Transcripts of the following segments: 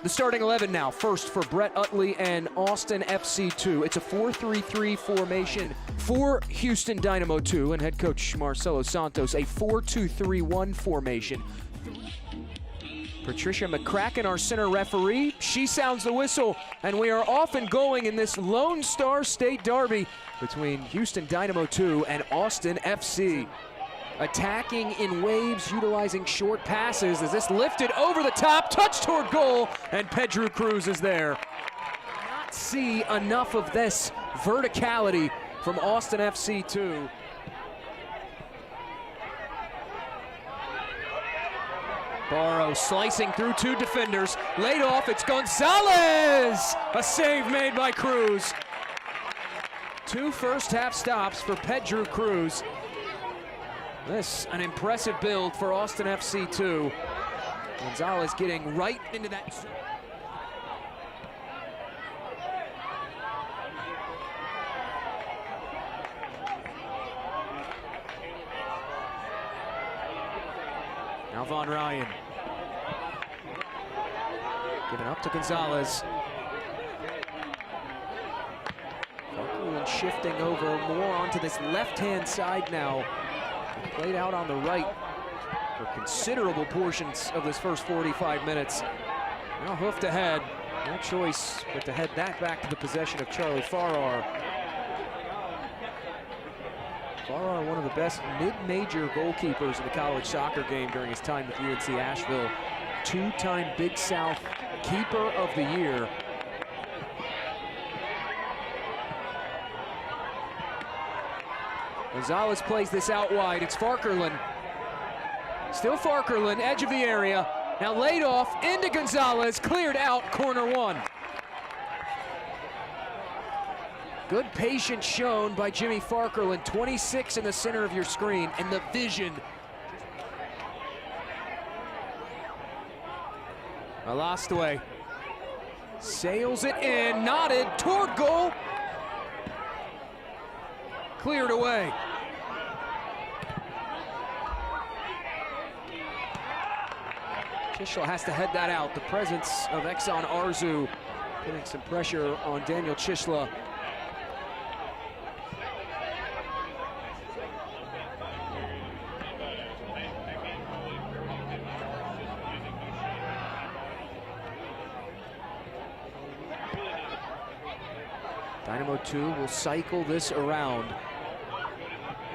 The starting 11 now. First for Brett Utley and Austin FC2. It's a 4-3-3 formation for Houston Dynamo 2 and head coach Marcelo Santos, a 4-2-3-1 formation. Patricia McCracken, our center referee, she sounds the whistle, and we are off and going in this Lone Star State derby between Houston Dynamo 2 and Austin FC. Attacking in waves, utilizing short passes as this lifted over the top, touch toward goal, and Pedro Cruz is there. Not see enough of this verticality from Austin FC2. Barrow slicing through two defenders, laid off, it's Gonzalez! A save made by Cruz. Two first half stops for Pedro Cruz. This, an impressive build for Austin FC2. Gonzalez getting right into that. Now Von Ryan. Giving up to Gonzalez. Farquharson shifting over more onto this left-hand side now. Played out on the right for considerable portions of this first 45 minutes. Now hoofed ahead. No choice but to head that back to the possession of Charlie Farrar. Farrar, one of the best mid-major goalkeepers in the college soccer game during his time with UNC Asheville. Two-time Big South Keeper of the Year. Gonzalez plays this out wide. It's Farquharson. Still Farquharson, edge of the area. Now laid off into Gonzalez, cleared out, corner one. Good patience shown by Jimmy Farquharson, 26 in the center of your screen, and the vision. Alastue sails it in, nodded toward goal. Cleared away. Chisholm has to head that out. The presence of Exxon Arzu putting some pressure on Daniel Chisholm. Dynamo 2 will cycle this around.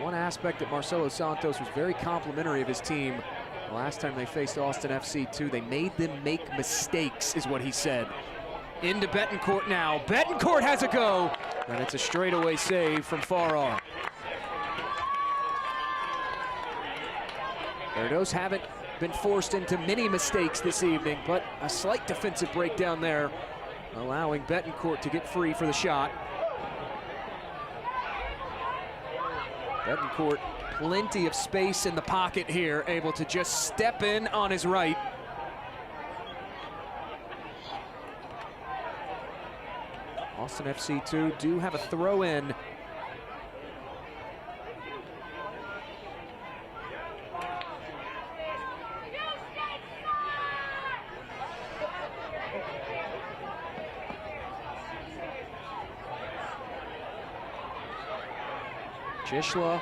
One aspect that Marcelo Santos was very complimentary of his team. The last time they faced Austin FC2, they made them make mistakes, is what he said. Into Betancourt now. Betancourt has a go, and it's a straightaway save from Farrar. Verdos haven't been forced into many mistakes this evening, but a slight defensive breakdown there, allowing Betancourt to get free for the shot. Betancourt, plenty of space in the pocket here, able to just step in on his right. Austin FC2 do have a throw in. Chisholm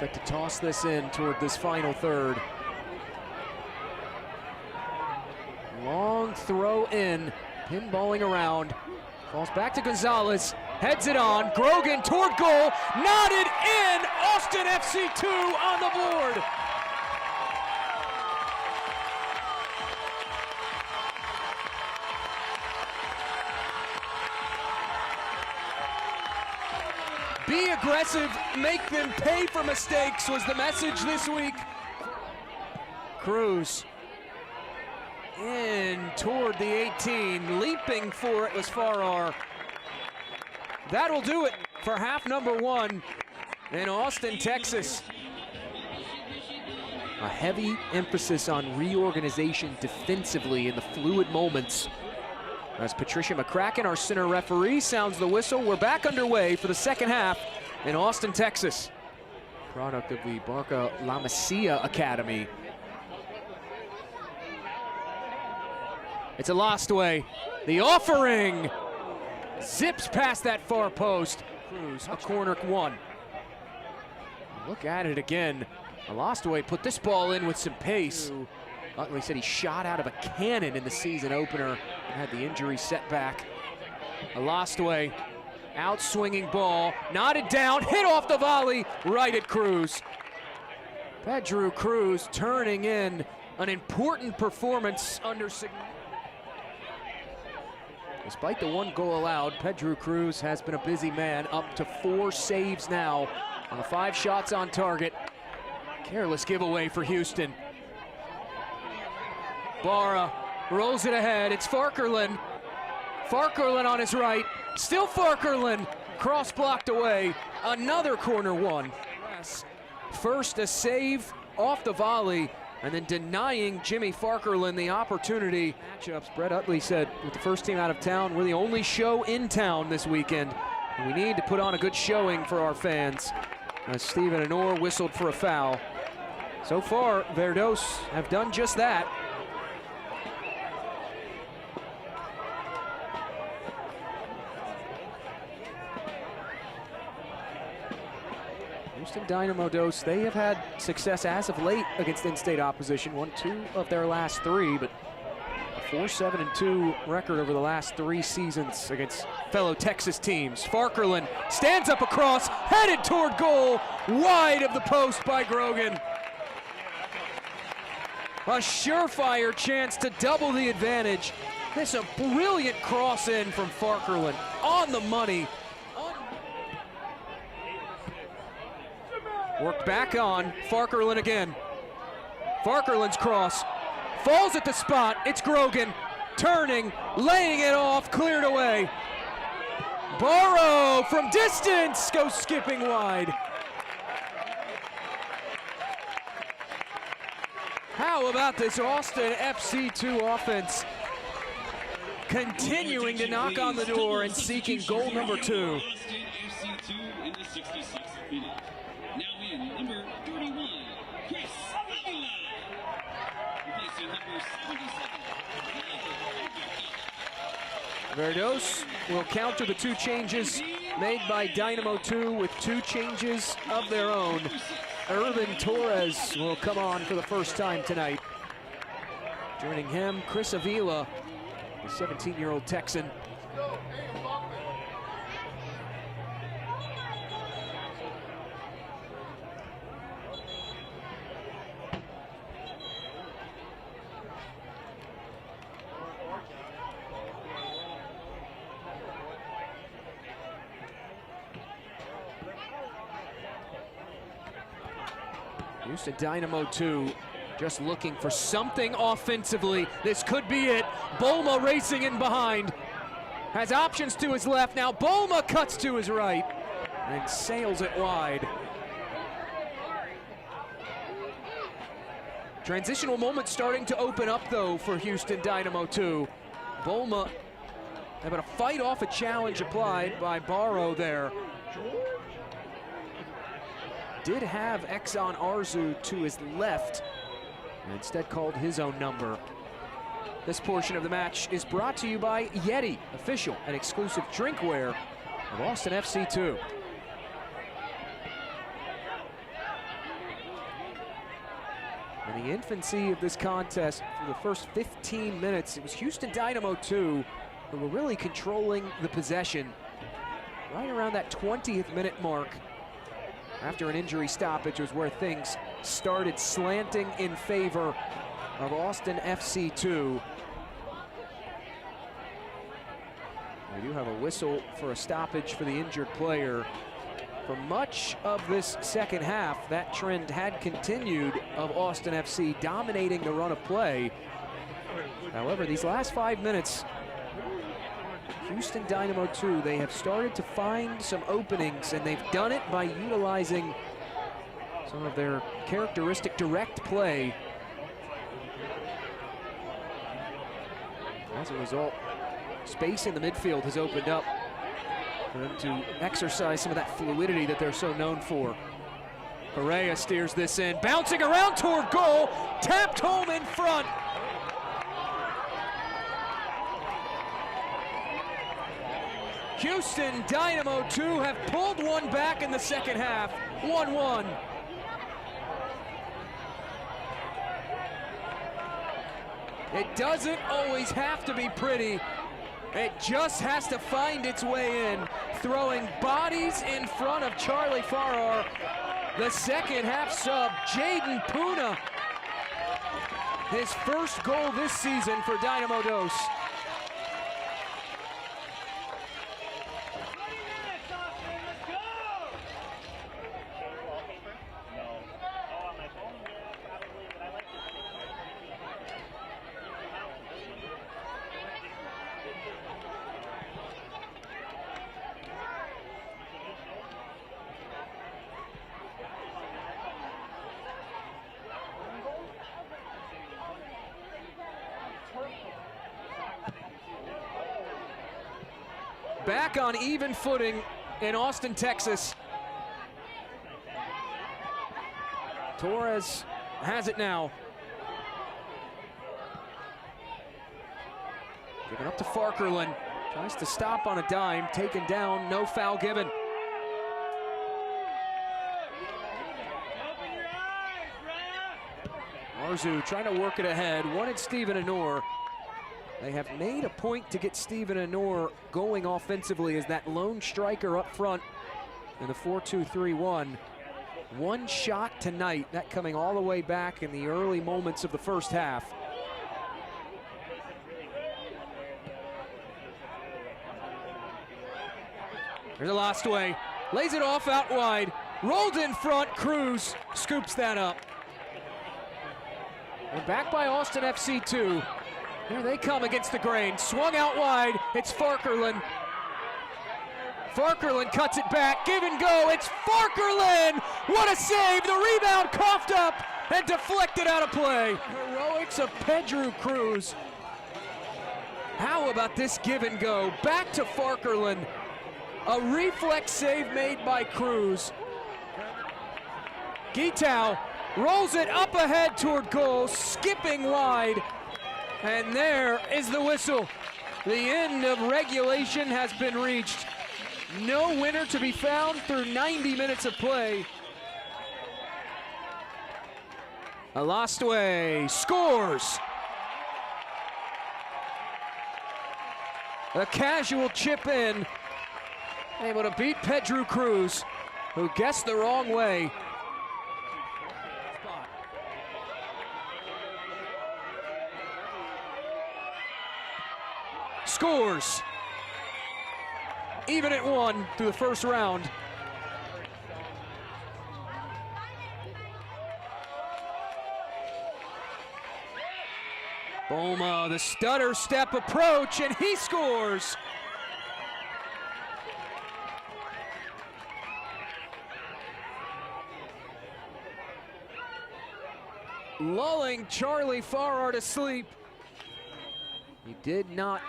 set to toss this in toward this final third. Long throw in, pinballing around. Falls back to Gonzalez, heads it on. Grogan toward goal, nodded in. Austin FC2 on the board. Be aggressive, make them pay for mistakes was the message this week. Cruz in toward the 18, leaping for it was Farrar. That'll do it for half number one in Austin, Texas. A heavy emphasis on reorganization defensively in the fluid moments. As Patricia McCracken, our center referee, sounds the whistle. We're back underway for the second half in Austin, Texas. Product of the Barca La Masia Academy. It's a lost way. The offering zips past that far post. Cruz, a corner one. Look at it again. Alostue put this ball in with some pace. Utley said he shot out of a cannon in the season opener and had the injury setback. Alostue, out swinging ball, knotted down, hit off the volley, right at Cruz. Pedro Cruz turning in an important performance under Despite the one goal allowed, Pedro Cruz has been a busy man, up to 4 saves now on the 5 shots on target. Careless giveaway for Houston. Barra rolls it ahead. It's Farkerlin. Farkerlin on his right. Still Farkerlin. Cross blocked away. Another corner one. First a save off the volley, and then denying Jimmy Farkerlin the opportunity. Matchups, Brett Utley said, with the first team out of town, we're the only show in town this weekend. And we need to put on a good showing for our fans. As Steven Anor whistled for a foul. So far, Verdos have done just that. Houston Dynamo Dos, they have had success as of late against in-state opposition. Won 2 of their last 3, but a 4-7-2 record over the last 3 seasons against fellow Texas teams. Farkerlin stands up across, headed toward goal, wide of the post by Grogan. A surefire chance to double the advantage. This a brilliant cross in from Farkerlin, on the money. Worked back on, Farkerlin again. Farkerlin's cross, falls at the spot, it's Grogan, turning, laying it off, cleared away. Barrow from distance, goes skipping wide. How about this Austin FC2 offense? Continuing to knock on the door and seeking goal number 2. Verdos will counter the 2 changes made by Dynamo 2 with 2 changes of their own. Irvin Torres will come on for the first time tonight. Joining him, Chris Avila, the 17-year-old Texan. Houston Dynamo 2 just looking for something offensively. This could be it. Bolma racing in behind. Has options to his left. Now Bolma cuts to his right and sails it wide. Transitional moment starting to open up though for Houston Dynamo 2. Bolma having to fight off a challenge applied by Barrow there. Did have Exxon Arzu to his left, and instead called his own number. This portion of the match is brought to you by Yeti, official and exclusive drinkware of Austin FC2. In the infancy of this contest, for the first 15 minutes, it was Houston Dynamo 2 who were really controlling the possession. Right around that 20th minute mark, after an injury stoppage, was where things started slanting in favor of Austin FC2. We do have a whistle for a stoppage for the injured player. For much of this second half, that trend had continued of Austin FC dominating the run of play. However, these last 5 minutes, Houston Dynamo 2, they have started to find some openings, and they've done it by utilizing some of their characteristic direct play. As a result, space in the midfield has opened up for them to exercise some of that fluidity that they're so known for. Correa steers this in, bouncing around toward goal, tapped home in front. Houston Dynamo 2 have pulled one back in the second half, 1-1. It doesn't always have to be pretty. It just has to find its way in, throwing bodies in front of Charlie Farrar. The second half sub, Jaden Puna, his first goal this season for Dynamo Dos. Back on even footing in Austin, Texas. Torres has it now. Giving up to Farkerlin. Tries to stop on a dime, taken down, no foul given. Arzu trying to work it ahead, wanted Stephen Anor. They have made a point to get Stephen Anor going offensively as that lone striker up front in the 4-2-3-1. One shot tonight, that coming all the way back in the early moments of the first half. There's a lost way, lays it off out wide, rolled in front, Cruz scoops that up. We're back by Austin FC 2. Here they come against the grain. Swung out wide. It's Farkerlin. Farkerlin cuts it back. Give and go. It's Farkerlin. What a save. The rebound coughed up and deflected out of play. Heroics of Pedro Cruz. How about this give and go? Back to Farkerlin. A reflex save made by Cruz. Gitau rolls it up ahead toward goal, skipping wide. And there is the whistle. The end of regulation has been reached. No winner to be found through 90 minutes of play. Alastwe scores. A casual chip in. Able to beat Pedro Cruz, who guessed the wrong way. Scores. Even at 1 through the first round. Boma, the stutter step approach, and he scores. Lulling Charlie Farrar to sleep. He did not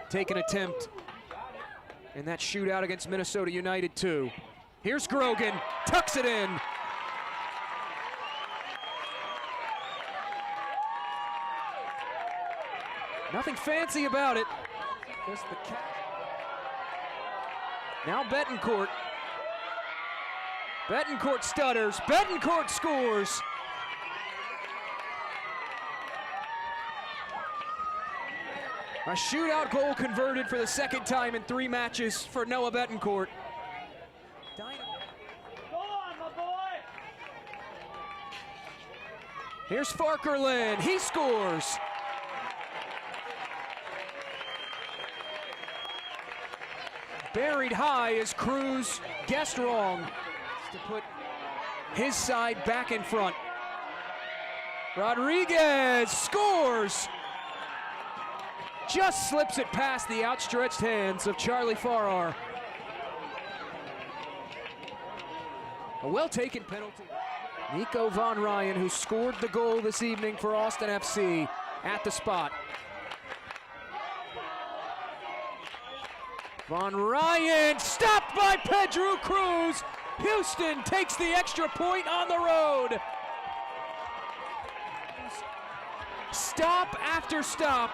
take an attempt in that shootout against Minnesota United 2. Here's Grogan, tucks it in. Nothing fancy about it. Just the catch. Now Betancourt. Betancourt stutters. Betancourt scores. A shootout goal converted for the second time in 3 matches for Noah Betancourt. Dynamo. Go on, my boy. Here's Farkerlin. He scores. Buried high as Cruz guessed wrong to put his side back in front. Rodriguez scores. Just slips it past the outstretched hands of Charlie Farrar. A well-taken penalty. Nico Von Ryan, who scored the goal this evening for Austin FC, at the spot. Von Ryan stopped by Pedro Cruz. Houston takes the extra point on the road. Stop after stop